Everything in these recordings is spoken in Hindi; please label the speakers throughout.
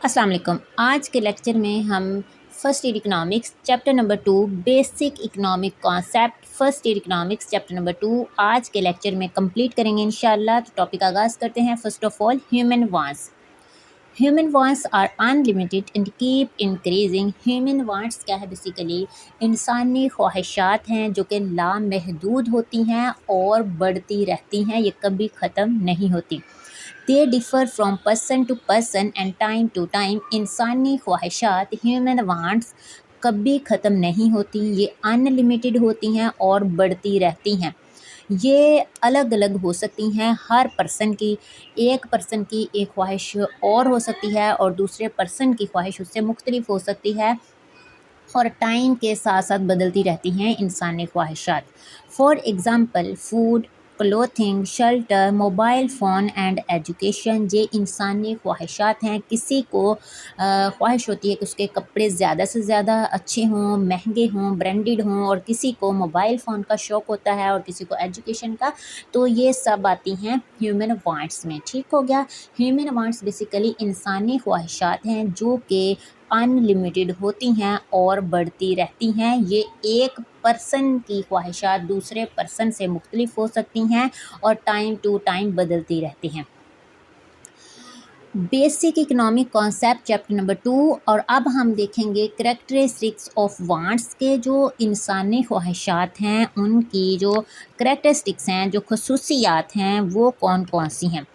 Speaker 1: अस्सलाम वालेकुम। आज के लेक्चर में हम first year economics chapter number 2 basic economic concept first year economics chapter number 2 आज के लेक्चर में कंप्लीट करेंगे इंशाल्लाह। तो टॉपिक आगाज़ करते हैं। First of all human wants. Human wants are unlimited and keep increasing. Human wants क्या है? बेसिकली इंसानी ख्वाहिशात हैं जो कि लामहदूद होती हैं और बढ़ती रहती हैं, ये कभी ख़त्म नहीं होती। They differ from person to person and time to time. इंसानी ख्वाहिशात ह्यूमन वांट्स कभी ख़त्म नहीं होती, ये अनलिमिटेड होती हैं और बढ़ती रहती हैं। ये अलग अलग हो सकती हैं हर पर्सन की। एक पर्सन की एक ख्वाहिश और हो सकती है और दूसरे पर्सन की ख्वाहिश उससे मुख्तलिफ हो सकती है और टाइम के साथ साथ बदलती रहती हैं इंसानी ख्वाहिशात। For example food, clothing, shelter, mobile phone and education, ये इंसानी ख्वाहिशात हैं। किसी को ख्वाहिश होती है कि उसके कपड़े ज़्यादा से ज़्यादा अच्छे हों, महंगे हों, ब्रांडेड हों, और किसी को मोबाइल फ़ोन का शौक़ होता है और किसी को एजुकेशन का। तो ये सब आती हैं ह्यूमन वांट्स में। ठीक हो गया। ह्यूमन वांट्स बेसिकली इंसानी ख्वाहिशात हैं जो कि अनलिमिटेड होती हैं और बढ़ती रहती हैं। ये एक पर्सन की ख्वाहिशात दूसरे पर्सन से मुख्तलिफ हो सकती हैं और टाइम टू टाइम बदलती रहती हैं। Basic economic concept chapter number 2। और अब हम देखेंगे करैक्टरिस्टिक्स ऑफ वांट्स के जो इंसानी ख्वाहिशात हैं उनकी जो करैक्टरिस्टिक्स हैं, जो खसूसियात हैं, वो कौन कौन सी हैं।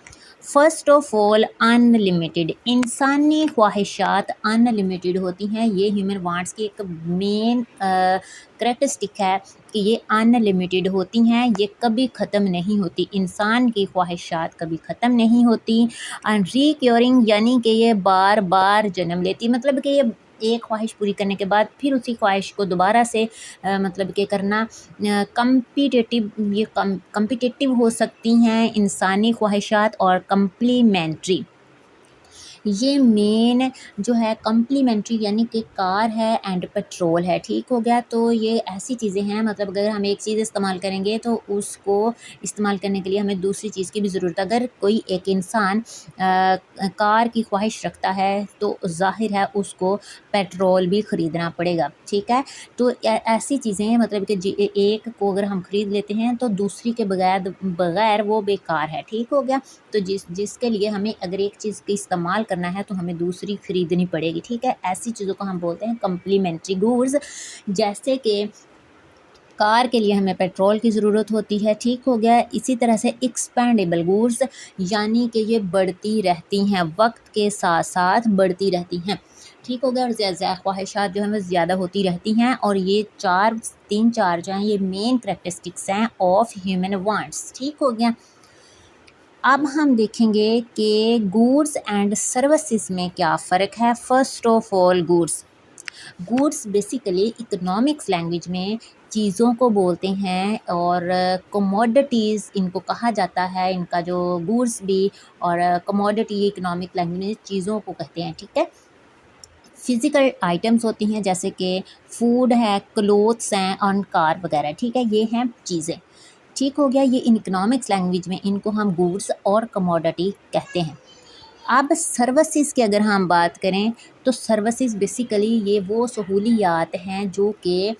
Speaker 1: First of all unlimited. इंसानी ख्वाहिशात अनलिमिटेड होती हैं। ये ह्यूमन वांट्स की एक मेन करैक्टरिस्टिक है कि ये अनलिमिटेड होती हैं, ये कभी ख़त्म नहीं होती। इंसान की ख्वाहिशात कभी ख़त्म नहीं होती। एंड रिक्योरिंग यानी कि ये बार बार जन्म लेती, मतलब कि ये एक ख्वाहिश पूरी करने के बाद फिर उसी ख्वाहिश को दोबारा से मतलब कि करना। कम्पिटिटिव हो सकती हैं इंसानी ख्वाहिशात और कम्प्लीमेंट्री। ये मेन जो है कम्प्लीमेंट्री यानी कि कार है एंड पेट्रोल है। ठीक हो गया। तो ये ऐसी चीज़ें हैं, मतलब अगर हम एक चीज़ इस्तेमाल करेंगे तो उसको इस्तेमाल करने के लिए हमें दूसरी चीज़ की भी ज़रूरत है। अगर कोई एक इंसान कार की ख्वाहिश रखता है तो ज़ाहिर है उसको पेट्रोल भी ख़रीदना पड़ेगा। ठीक है। तो ऐसी चीज़ें मतलब कि एक को अगर हम ख़रीद लेते हैं तो दूसरी के बगैर वो बेकार है। ठीक हो गया। तो जिसके लिए हमें अगर एक चीज़ का इस्तेमाल करना है तो हमें दूसरी ख़रीदनी पड़ेगी। ठीक है। ऐसी चीज़ों को हम बोलते हैं कम्प्लीमेंट्री गुड्स। जैसे कि कार के लिए हमें पेट्रोल की ज़रूरत होती है। ठीक हो गया। इसी तरह से एक्सपेंडेबल गुड्स यानी कि ये बढ़ती रहती हैं, वक्त के साथ साथ बढ़ती रहती हैं। ठीक हो गया। और ज़्यादा ख्वाहिशात जो हैं वो ज़्यादा होती रहती हैं। और ये तीन चार जो हैं ये मेन करैक्टरिस्टिक्स हैं ऑफ ह्यूमन वांट्स। ठीक हो गया। अब हम देखेंगे कि गुड्स एंड सर्विसेज में क्या फ़र्क है। First of all goods basically economics language में चीज़ों को बोलते हैं और कमोडिटीज़ इनको कहा जाता है। इनका जो गुड्स भी और कमोडिटी इकोनॉमिक लैंग्वेज में चीज़ों को कहते हैं। ठीक है। फिज़िकल आइटम्स होती हैं जैसे कि फूड है, क्लोथ्स हैं और कार वगैरह। ठीक है। ये हैं चीज़ें। ठीक हो गया। ये इन इकोनॉमिक्स लैंग्वेज में इनको हम गुड्स और कमोडिटी कहते हैं। अब सर्विसेज की अगर हम बात करें तो सर्विसेज बेसिकली ये वो सहूलियात हैं जो कि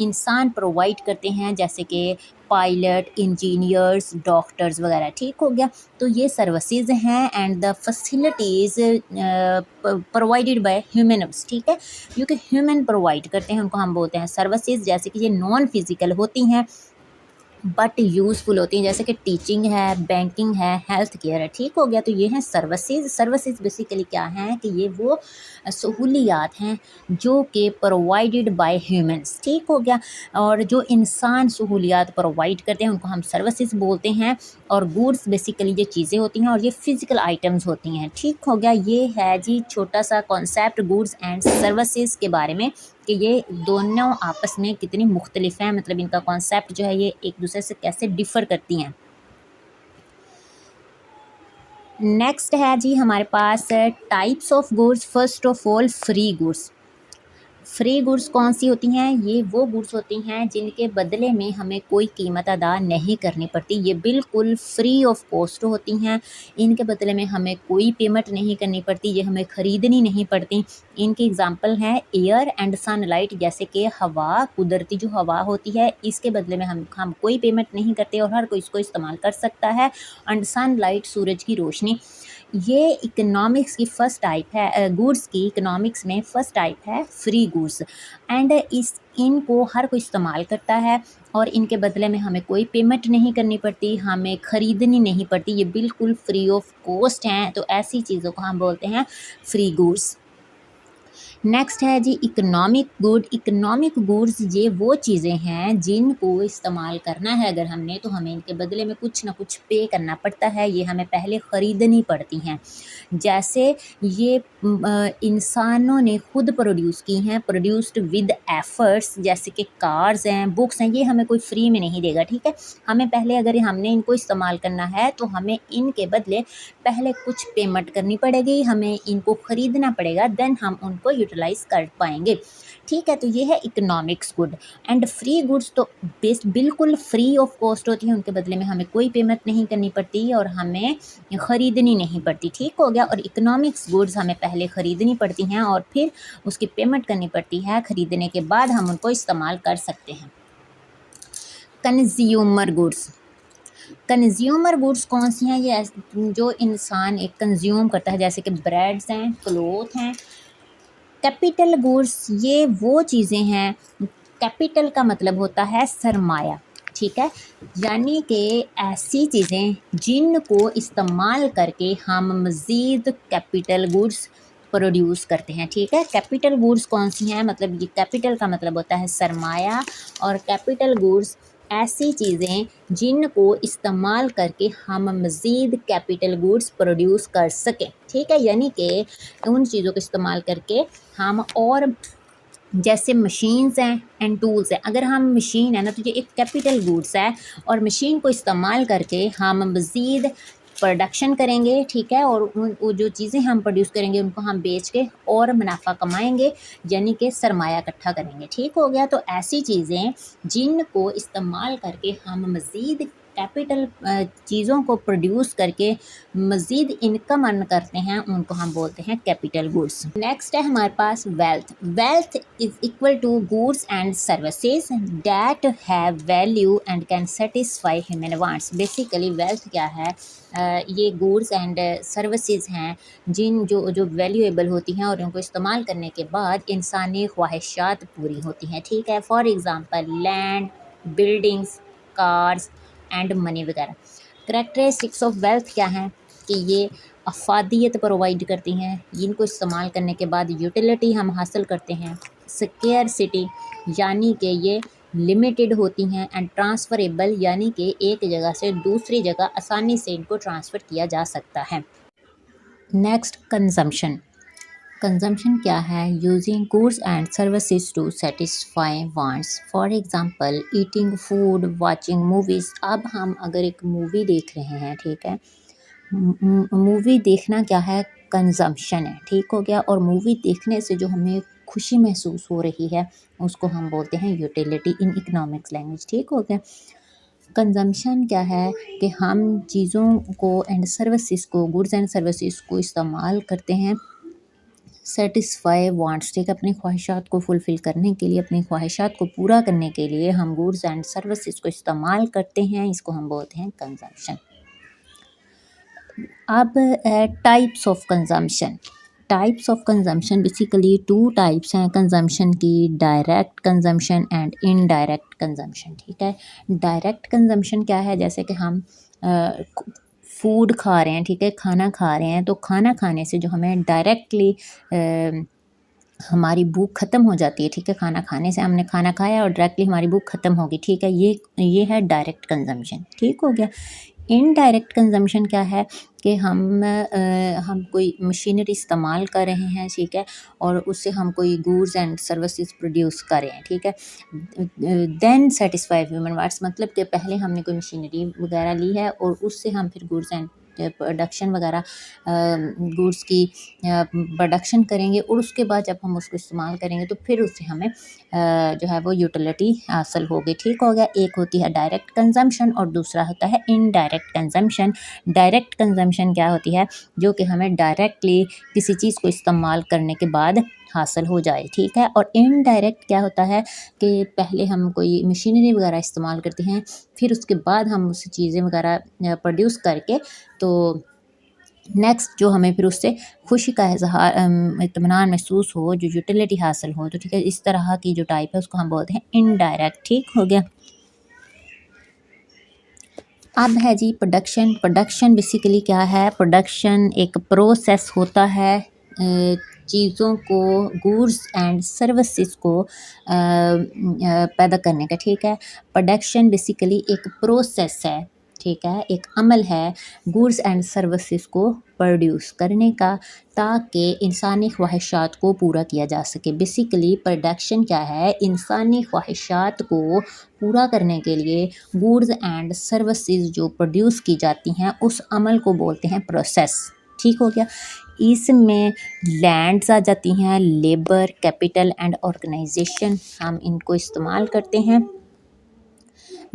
Speaker 1: इंसान प्रोवाइड करते हैं, जैसे कि पायलट, इंजीनियर्स, डॉक्टर्स वगैरह। ठीक हो गया। तो ये सर्विसेज हैं and the facilities provided by humans. ठीक है। क्योंकि ह्यूमन प्रोवाइड करते हैं उनको हम बोलते हैं सर्विसेज। जैसे कि ये नॉन फिज़िकल होती हैं बट यूज़फुल होती हैं, जैसे कि टीचिंग है, बैंकिंग है, हेल्थ केयर है। ठीक हो गया। तो ये हैं सर्विसेज बेसिकली क्या हैं कि ये वो सहूलियात हैं जो कि प्रोवाइडेड बाय ह्यूमंस। ठीक हो गया। और जो इंसान सहूलियात प्रोवाइड करते हैं उनको हम सर्विसेज बोलते हैं। और गुड्स बेसिकली ये चीज़ें होती हैं और ये फिज़िकल आइटम्स होती हैं। ठीक हो गया। ये है जी छोटा सा कॉन्सेप्ट गुड्स एंड सर्विसेज के बारे में कि ये दोनों आपस में कितनी मुख्तलिफ हैं, मतलब इनका कॉन्सेप्ट जो है ये एक दूसरे से कैसे डिफ़र करती हैं। नेक्स्ट है जी हमारे पास types of goods. First of all free goods. Free goods कौन सी होती हैं? ये वो गुड्स होती हैं जिनके बदले में हमें कोई कीमत अदा नहीं करनी पड़ती। ये बिल्कुल फ्री ऑफ कॉस्ट होती हैं। इनके बदले में हमें कोई पेमेंट नहीं करनी पड़ती, ये हमें ख़रीदनी नहीं पड़ती। इनकी एग्ज़ाम्पल हैं एयर एंड सनलाइट, जैसे कि हवा, कुदरती जो हवा होती है, इसके बदले में हम कोई पेमेंट नहीं करते और हर कोई इसको इस्तेमाल कर सकता है। एंड सनलाइट, सूरज की रोशनी। ये इकोनॉमिक्स की फ़र्स्ट टाइप है, गुड्स की इकोनॉमिक्स में फ़र्स्ट टाइप है फ्री गुड्स। एंड इनको हर कोई इस्तेमाल करता है और इनके बदले में हमें कोई पेमेंट नहीं करनी पड़ती, हमें ख़रीदनी नहीं पड़ती, ये बिल्कुल फ्री ऑफ कॉस्ट हैं। तो ऐसी चीज़ों को हम बोलते हैं फ्री गुड्स। नेक्स्ट है जी इकोनॉमिक गुड। इकोनॉमिक गुड्स ये वो चीज़ें हैं जिनको इस्तेमाल करना है अगर हमने, तो हमें इनके बदले में कुछ ना कुछ पे करना पड़ता है, ये हमें पहले ख़रीदनी पड़ती हैं। जैसे ये इंसानों ने खुद प्रोड्यूस की हैं, प्रोड्यूस्ड विद एफर्ट्स, जैसे कि कार्स हैं, बुक्स हैं, ये हमें कोई फ्री में नहीं देगा, ठीक है। हमें पहले अगर हमने इनको इस्तेमाल करना है तो हमें इनके बदले पहले कुछ पेमेंट करनी पड़ेगी, हमें इनको ख़रीदना पड़ेगा, देन हम उनको यूटिलाइज़ कर पाएंगे, ठीक है। तो ये है economics good. And free goods तो बिल्कुल फ्री ऑफ कॉस्ट होती हैं, उनके बदले में हमें कोई पेमेंट नहीं करनी पड़ती और हमें ख़रीदनी नहीं पड़ती, ठीक हो गया। और इकोनॉमिक्स गुड्स हमें पहले ख़रीदनी पड़ती हैं और फिर उसकी पेमेंट करनी पड़ती है, ख़रीदने के बाद हम उनको इस्तेमाल कर सकते हैं। Consumer goods. कंज्यूमर गुड्स कौन सी हैं? ये जो इंसान एक कंज्यूम करता है, जैसे कि ब्रेड्स हैं, क्लोथ हैं। कैपिटल गुड्स ये वो चीज़ें हैं, कैपिटल का मतलब होता है सरमाया, ठीक है। यानी कि ऐसी चीज़ें जिनको इस्तेमाल करके हम मज़ीद कैपिटल गुड्स प्रोड्यूस करते हैं, ठीक है। कैपिटल गुड्स कौन सी हैं? मतलब ये कैपिटल का मतलब होता है सरमाया, और कैपिटल गुड्स ऐसी चीज़ें जिनको इस्तेमाल करके हम मज़ीद कैपिटल गुड्स प्रोड्यूस कर सकें, ठीक है। यानी कि उन चीज़ों को इस्तेमाल करके हम और जैसे मशीन्स हैं एंड टूल्स हैं, अगर हम मशीन है ना तो ये एक कैपिटल गुड्स है, और मशीन को इस्तेमाल करके हम मज़ीद प्रोडक्शन करेंगे, ठीक है। और वो जो चीज़ें हम प्रोड्यूस करेंगे उनको हम बेच के और मुनाफा कमाएंगे, यानी कि सरमाया इकट्ठा करेंगे, ठीक हो गया। तो ऐसी चीज़ें जिनको इस्तेमाल करके हम मज़ीद कैपिटल चीज़ों को प्रोड्यूस करके मज़ीद इनकम अर्न करते हैं, उनको हम बोलते हैं कैपिटल गुड्स। नेक्स्ट है हमारे पास wealth. Wealth is equal to goods and services that have value and can satisfy human wants. Basically wealth क्या है? ये गुड्स एंड सर्विसेज हैं जो वैल्यूएबल होती हैं और उनको इस्तेमाल करने के बाद इंसानी ख्वाहिशात पूरी होती हैं, ठीक है। For example land, buildings, cars and money वगैरह। करेक्टरिस्टिक्स ऑफ वेल्थ क्या हैं? कि ये अफादियत प्रोवाइड करती हैं, इनको इस्तेमाल करने के बाद यूटिलिटी हम हासिल करते हैं। स्केर्सिटी यानी कि ये लिमिटेड होती हैं, एंड ट्रांसफरेबल यानी कि एक जगह से दूसरी जगह आसानी से इनको ट्रांसफ़र किया जा सकता है। Next consumption. कंजम्पशन क्या है? Using goods and services to satisfy wants. For example eating food, watching movies. अब हम अगर एक मूवी देख रहे हैं, ठीक है, मूवी देखना क्या है? कंजम्पशन है, ठीक हो गया। और मूवी देखने से जो हमें खुशी महसूस हो रही है उसको हम बोलते हैं यूटिलिटी इन इकोनॉमिक्स लैंग्वेज, ठीक हो गया। कंजम्पशन क्या है? कि हम चीज़ों को एंड सर्विसेज को, गुड्स एंड सर्विसेज को इस्तेमाल करते हैं सेटिस्फाई वांट्स, ठीक है। अपनी ख्वाहिशात को फुलफ़िल करने के लिए, अपनी ख्वाहिशात को पूरा करने के लिए हम गुड्स एंड सर्विसेज को इस्तेमाल करते हैं, इसको हम बोलते हैं कंजम्पशन। अब types of consumption. Types of consumption basically two types हैं कंजम्पशन की, direct consumption and indirect consumption, ठीक है। डायरेक्ट कंजम्पशन क्या है? जैसे कि हम फूड खा रहे हैं, ठीक है, खाना खा रहे हैं, तो खाना खाने से जो हमें डायरेक्टली हमारी भूख ख़त्म हो जाती है, ठीक है। खाना खाने से हमने खाना खाया और डायरेक्टली हमारी भूख ख़त्म होगी, ठीक है। ये है डायरेक्ट कंजम्पशन, ठीक हो गया। इनडायरेक्ट कंजम्पशन क्या है? कि हम कोई मशीनरी इस्तेमाल कर रहे हैं, ठीक है, और उससे हम कोई गुड्स एंड सर्विसेज प्रोड्यूस कर रहे हैं, ठीक है। देन सेटिस्फाई ह्यूमन वांट्स, मतलब कि पहले हमने कोई मशीनरी वगैरह ली है और उससे हम फिर गुड्स एंड प्रोडक्शन वगैरह गुड्स की प्रोडक्शन करेंगे, और उसके बाद जब हम उसको इस्तेमाल करेंगे तो फिर उससे हमें जो है वो यूटिलिटी हासिल होगी। ठीक हो गया। एक होती है डायरेक्ट कंजम्पशन और दूसरा होता है इनडायरेक्ट कंजम्पशन। डायरेक्ट कंजम्पशन क्या होती है, जो कि हमें डायरेक्टली किसी चीज़ को इस्तेमाल करने के बाद हासिल हो जाए। ठीक है। और इनडायरेक्ट क्या होता है कि पहले हम कोई मशीनरी वगैरह इस्तेमाल करते हैं, फिर उसके बाद हम उस चीज़ें वगैरह प्रोड्यूस करके तो नेक्स्ट जो हमें फिर उससे खुशी का इज़हार इत्मीनान महसूस हो, जो यूटिलिटी हासिल हो। तो ठीक है, इस तरह की जो टाइप है उसको हम बोलते हैं इनडायरेक्ट। ठीक हो गया। अब है जी प्रोडक्शन। प्रोडक्शन बेसिकली क्या है, प्रोडक्शन एक प्रोसेस होता है चीज़ों को, गुड्स एंड सर्विसेज को पैदा करने का। ठीक है। प्रोडक्शन बेसिकली एक प्रोसेस है, ठीक है, एक अमल है गुड्स एंड सर्विसेज को प्रोड्यूस करने का, ताकि इंसानी ख्वाहिशात को पूरा किया जा सके। बेसिकली प्रोडक्शन क्या है, इंसानी ख्वाहिशात को पूरा करने के लिए गुड्स एंड सर्विसेज जो प्रोड्यूस की जाती हैं उस अमल को बोलते हैं प्रोसेस। ठीक हो गया। इसमें लैंड्स आ जाती हैं, लेबर, कैपिटल एंड ऑर्गेनाइजेशन, हम इनको इस्तेमाल करते हैं।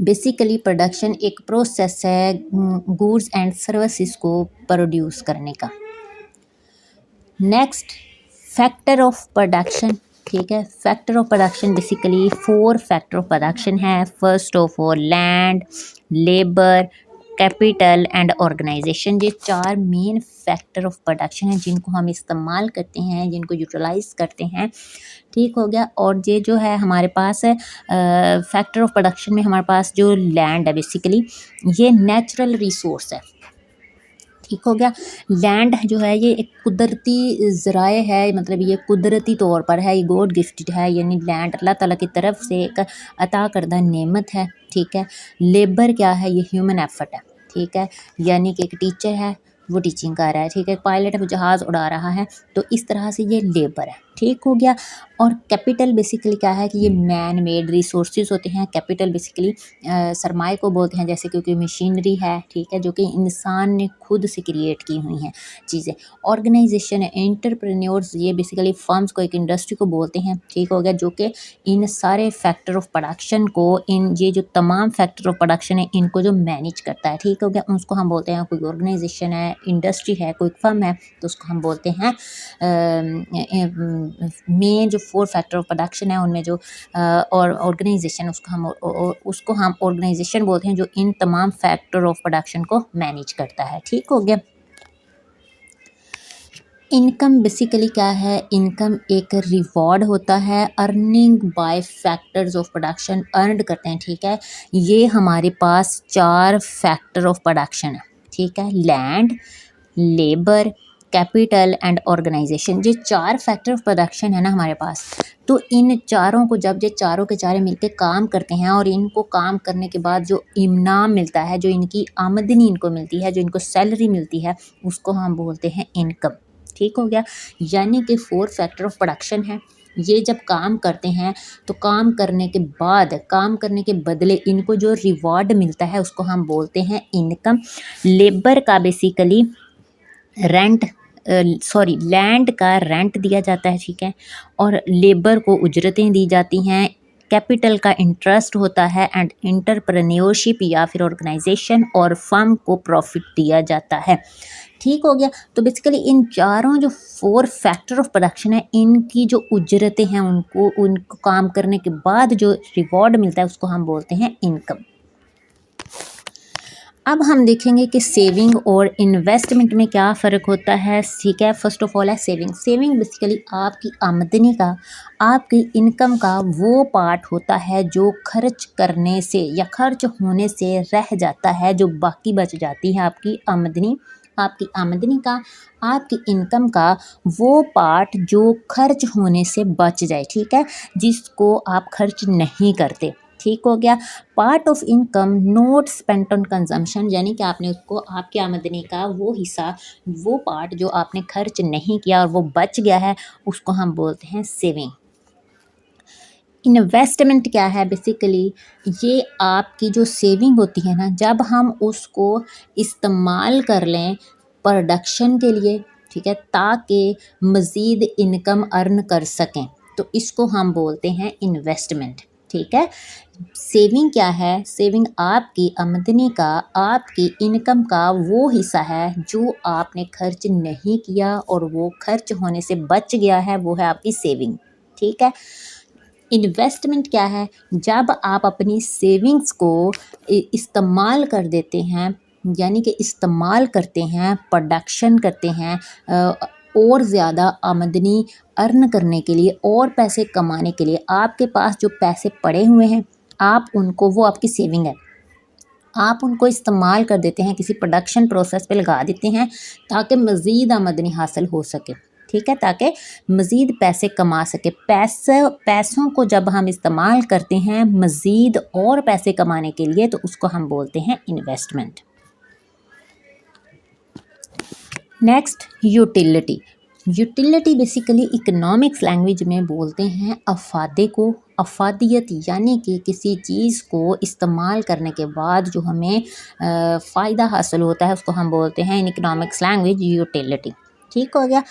Speaker 1: बेसिकली प्रोडक्शन एक प्रोसेस है गुड्स एंड सर्विसेज को प्रोड्यूस करने का। Next, factor of production. ठीक है। Factor of production basically 4 factor of production है। First of all land, labour, capital and organisation. ये 4 मेन फैक्टर ऑफ प्रोडक्शन हैं जिनको हम इस्तेमाल करते हैं, जिनको यूटिलाइज करते हैं। ठीक हो गया। और ये जो है हमारे पास है फैक्टर ऑफ प्रोडक्शन में हमारे पास जो लैंड है बेसिकली ये नेचुरल रिसोर्स है। ठीक हो गया। लैंड जो है ये एक कुदरती ज़राए है, मतलब ये कुदरती तौर पर है, ये गॉड गिफ्टेड है, यानी लैंड अल्लाह ताला की तरफ से एक अता करदा नेमत है। ठीक है। लेबर क्या है, ये ह्यूमन एफर्ट है। ठीक है। यानी कि एक टीचर है, वो टीचिंग कर रहा है। ठीक है। पायलट है, वो जहाज़ उड़ा रहा है, तो इस तरह से ये लेबर है। ठीक हो गया। और कैपिटल बेसिकली क्या है कि ये मैन मेड रिसोर्सेज होते हैं। कैपिटल बेसिकली सरमाए को बोलते हैं, जैसे क्योंकि मशीनरी है, ठीक है, जो कि इंसान ने खुद से क्रिएट की हुई हैं चीज़ें। ऑर्गेनाइजेशन है, एंटरप्रेन्योर्स, ये बेसिकली फर्म्स को, एक इंडस्ट्री को बोलते हैं। ठीक हो गया। जो कि इन सारे फैक्टर ऑफ प्रोडक्शन को, इन ये जो तमाम फैक्टर ऑफ प्रोडक्शन है इनको जो मैनेज करता है। ठीक हो गया। उसको हम बोलते हैं, कोई ऑर्गेनाइजेशन है, इंडस्ट्री है, कोई फर्म है, तो उसको हम बोलते हैं मेन जो 4 फैक्टर ऑफ प्रोडक्शन है उनमें जो और ऑर्गेनाइजेशन, उसको हम ऑर्गेनाइजेशन बोलते हैं, जो इन तमाम फैक्टर ऑफ प्रोडक्शन को मैनेज करता है। ठीक हो गया। इनकम बेसिकली क्या है, इनकम एक रिवॉर्ड होता है, earning bye factors of production, earn करते हैं। ठीक है। ये हमारे पास 4 फैक्टर ऑफ प्रोडक्शन है। ठीक है। Land, labour, capital and organisation, ये 4 फैक्टर ऑफ प्रोडक्शन है ना हमारे पास। तो इन चारों को जब ये चारों के चारों मिलकर काम करते हैं और इनको काम करने के बाद जो इनाम मिलता है, जो इनकी आमदनी इनको मिलती है, जो इनको सैलरी मिलती है, उसको हम बोलते हैं इनकम। ठीक हो गया। यानी कि 4 फैक्टर ऑफ प्रोडक्शन है, ये जब काम करते हैं तो काम करने के बाद, काम करने के बदले इनको जो रिवॉर्ड मिलता है उसको हम बोलते हैं इनकम। लेबर का बेसिकली लैंड का रेंट दिया जाता है। ठीक है। और लेबर को उजरतें दी जाती हैं। कैपिटल का इंटरेस्ट होता है एंड एंटरप्रेन्योरशिप या फिर ऑर्गेनाइजेशन और फर्म को प्रॉफिट दिया जाता है। ठीक हो गया। तो बेसिकली इन चारों जो 4 फैक्टर ऑफ प्रोडक्शन है, इनकी जो उजरतें हैं, उनको काम करने के बाद जो रिवॉर्ड मिलता है उसको हम बोलते हैं इनकम। अब हम देखेंगे कि सेविंग और इन्वेस्टमेंट में क्या फ़र्क होता है। ठीक है। फर्स्ट ऑफ ऑल है सेविंग। सेविंग बेसिकली आपकी आमदनी का, आपकी इनकम का वो पार्ट होता है जो खर्च करने से या खर्च होने से रह जाता है, जो बाकी बच जाती है आपकी आमदनी, आपकी आमदनी का, आपकी इनकम का वो पार्ट जो खर्च होने से बच जाए। ठीक है। जिसको आप खर्च नहीं करते। ठीक हो गया। Part of income not spent on consumption, यानी कि आपने उसको, आपकी आमदनी का वो हिस्सा, वो पार्ट जो आपने खर्च नहीं किया और वो बच गया है, उसको हम बोलते हैं सेविंग। इन्वेस्टमेंट क्या है बेसिकली, ये आपकी जो सेविंग होती है ना, जब हम उसको इस्तेमाल कर लें प्रोडक्शन के लिए, ठीक है, ताकि मज़ीद इनकम अर्न कर सकें, तो इसको हम बोलते हैं इन्वेस्टमेंट। ठीक है। सेविंग क्या है? सेविंग आपकी आमदनी का, आपकी इनकम का वो हिस्सा है जो आपने खर्च नहीं किया और वो खर्च होने से बच गया है, वो है आपकी सेविंग। ठीक है। इन्वेस्टमेंट क्या है? जब आप अपनी सेविंग्स को इस्तेमाल कर देते हैं, यानी कि इस्तेमाल करते हैं, प्रोडक्शन करते हैं, और ज़्यादा आमदनी अर्न करने के लिए और पैसे कमाने के लिए, आपके पास जो पैसे पड़े हुए हैं आप उनको, वो आपकी सेविंग है, आप उनको इस्तेमाल कर देते हैं, किसी प्रोडक्शन प्रोसेस पे लगा देते हैं ताकि मज़ीद आमदनी हासिल हो सके। ठीक है, ताकि मज़ीद पैसे कमा सके। पैसों को जब हम इस्तेमाल करते हैं मज़ीद और पैसे कमाने के लिए, तो उसको हम बोलते हैं investment. Next, utility. Utility basically economics language में बोलते हैं अफादे को, अफादियत, यानी कि किसी चीज़ को इस्तेमाल करने के बाद जो हमें फ़ायदा हासिल होता है, उसको हम बोलते हैं इन इकोनॉमिक्स लैंग्वेज यूटिलिटी। ठीक हो गया।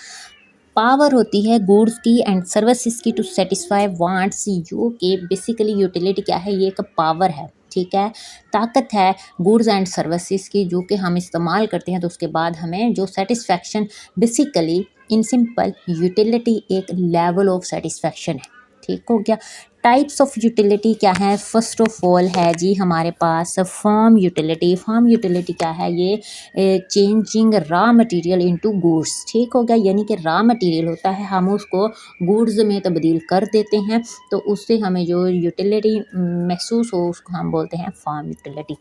Speaker 1: पावर होती है गुड्स की एंड सर्विसेज की टू सेटिस्फाई वांट्स, जो कि बेसिकली यूटिलिटी क्या है? ये एक पावर है। ठीक है, ताकत है गुड्स एंड सर्विसेज की, जो कि हम इस्तेमाल करते हैं तो उसके बाद हमें जो satisfaction, basically in simple utility एक लेवल ऑफ सेटिस्फेक्शन है। ठीक हो गया। टाइप्स ऑफ यूटिलिटी क्या है? फर्स्ट ऑफ ऑल है जी हमारे पास फॉर्म यूटिलिटी। फॉर्म यूटिलिटी क्या है? ये changing raw material into goods. ठीक हो गया, यानी कि रॉ मटेरियल होता है, हम उसको गुड्स में तब्दील कर देते हैं, तो उससे हमें जो यूटिलिटी महसूस हो उसको हम बोलते हैं फॉर्म यूटिलिटी।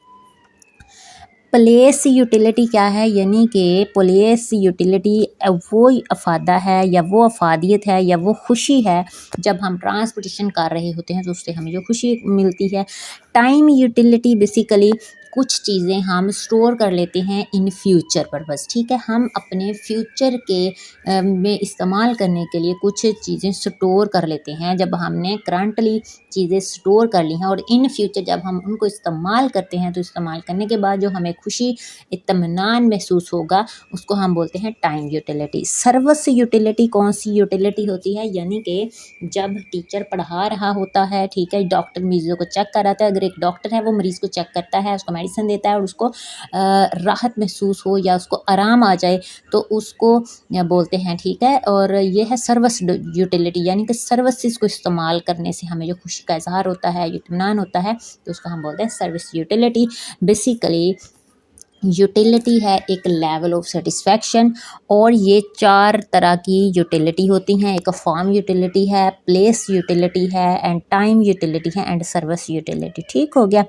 Speaker 1: प्लेस यूटिलिटी क्या है? यानी कि प्लेस यूटिलिटी वो अफादा है या वो अफादियत है या वो खुशी है जब हम ट्रांसपोर्टेशन कर रहे होते हैं तो उससे हमें जो खुशी मिलती है। टाइम यूटिलिटी बेसिकली कुछ चीज़ें हम स्टोर कर लेते हैं इन फ्यूचर पर्पस। ठीक है, हम अपने फ्यूचर के में इस्तेमाल करने के लिए कुछ चीज़ें स्टोर कर लेते हैं। जब हमने करंटली चीज़ें स्टोर कर ली हैं और इन फ्यूचर जब हम उनको इस्तेमाल करते हैं, तो इस्तेमाल करने के बाद जो हमें खुशी, इत्मीनान महसूस होगा, उसको हम बोलते हैं टाइम यूटिलिटी। सर्विस यूटिलिटी कौन सी यूटिलिटी होती है? यानी कि जब टीचर पढ़ा रहा होता है, ठीक है, डॉक्टर मरीज़ों को चेक कराता है, अगर एक डॉक्टर है वो मरीज़ को चेक करता है, उसको मेडिसिन देता है और उसको राहत महसूस हो या उसको आराम आ जाए, तो उसको बोलते हैं। ठीक है, और ये है सर्विस यूटिलिटी, यानी कि सर्विसेज को इस्तेमाल करने से हमें जो खुशी का इजहार होता है, इत्मीनान होता है, तो उसको हम बोलते हैं सर्विस यूटिलिटी। बेसिकली यूटिलिटी है एक लेवल ऑफ सेटिस्फेक्शन, और ये 4 तरह की यूटिलिटी होती हैं। एक फॉर्म यूटिलिटी है, प्लेस यूटिलिटी है, एंड टाइम यूटिलिटी है, एंड सर्विस यूटिलिटी। ठीक हो गया।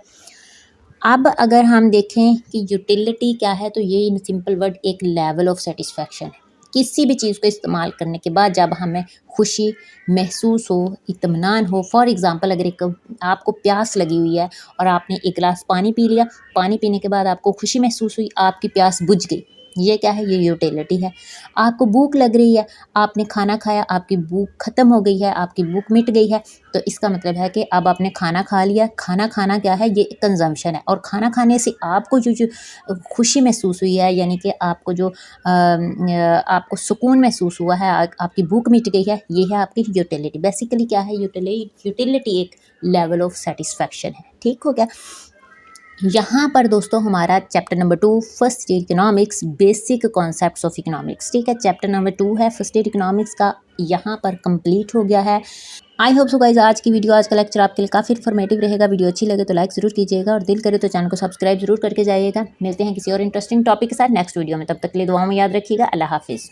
Speaker 1: अब अगर हम देखें कि यूटिलिटी क्या है, तो ये इन सिंपल वर्ड एक लेवल ऑफ सेटिस्फेक्शन है। किसी भी चीज़ को इस्तेमाल करने के बाद जब हमें खुशी महसूस हो, इत्मीनान हो। फॉर एग्ज़ाम्पल, अगर एक आपको प्यास लगी हुई है और आपने एक गिलास पानी पी लिया, पानी पीने के बाद आपको खुशी महसूस हुई, आपकी प्यास बुझ गई, ये क्या है? ये यूटिलिटी है। आपको भूख लग रही है, आपने खाना खाया, आपकी भूख ख़त्म हो गई है, आपकी भूख मिट गई है, तो इसका मतलब है कि अब आपने खाना खा लिया। खाना खाना क्या है? ये कंजम्पशन है, और खाना खाने से आपको जो खुशी महसूस हुई है, यानी कि आपको जो आपको सुकून महसूस हुआ है, आपकी भूख मिट गई है, ये है आपकी यूटिलिटी। बेसिकली क्या है? यूटिलिटी एक लेवल ऑफ सेटिस्फेक्शन है। ठीक हो गया। यहाँ पर दोस्तों हमारा chapter number 2 first year economics basic concepts of economics, ठीक है, चैप्टर नंबर 2 है फर्स्ट ईयर इकोनॉमिक्स का, यहाँ पर कंप्लीट हो गया है। आई होप सो गाइज आज की वीडियो, आज का लेक्चर आपके लिए काफ़ी इन्फॉर्मेटिव रहेगा। वीडियो अच्छी लगे तो लाइक ज़रूर कीजिएगा, और दिल करे तो चैनल को सब्सक्राइब जरूर करके जाइएगा। मिलते हैं किसी और इंटरेस्टिंग टॉपिक के साथ नेक्स्ट वीडियो में, तब तक के लिए दुआओं में याद रखिएगा। अल्लाह हाफिज़।